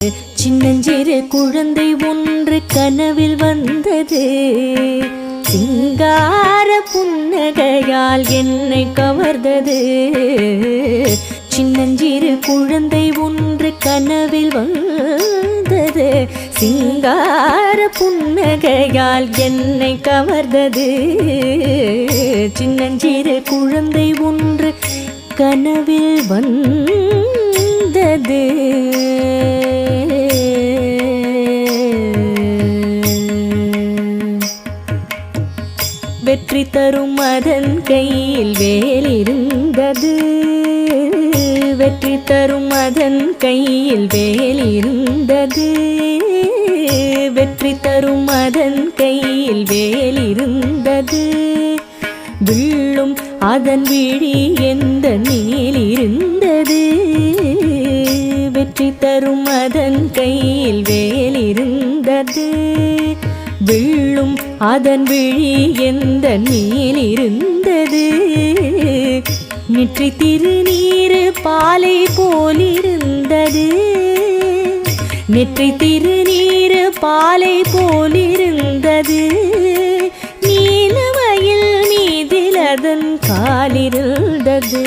சின்னஞ்சிறு குழந்தை ஒன்று கனவில் வந்தது. சிங்கார புன்னகையால் என்னை கவர்ந்தது. சின்னஞ்சிறு குழந்தை ஒன்று கனவில் வந்தது. சிங்கார புன்னகையால் என்னை கவர்ந்தது. சின்னஞ்சிறு குழந்தை ஒன்று கனவில் வந்தது. வெற்றி தரும் அதன் கையில் வேல் இருந்தது. வெற்றி தரும் அதன் கையில் வேல் இருந்தது. வெற்றி தரும் அதன் கையில் வேல் இருந்தது. வில்லும் அதன் விழி எந்த நீல் இருந்தது. வெற்றி தரும் அதன் கையில் வேல் இருந்தது. வில்லும் அதன் விழி எந்த நீல் இருந்தது. நெற்றி திருநீர் பாலை போலிருந்தது. நெற்றி திருநீர் பாலை போலிருந்தது. நீலமயில் மீதில் அதன் காலிருந்தது.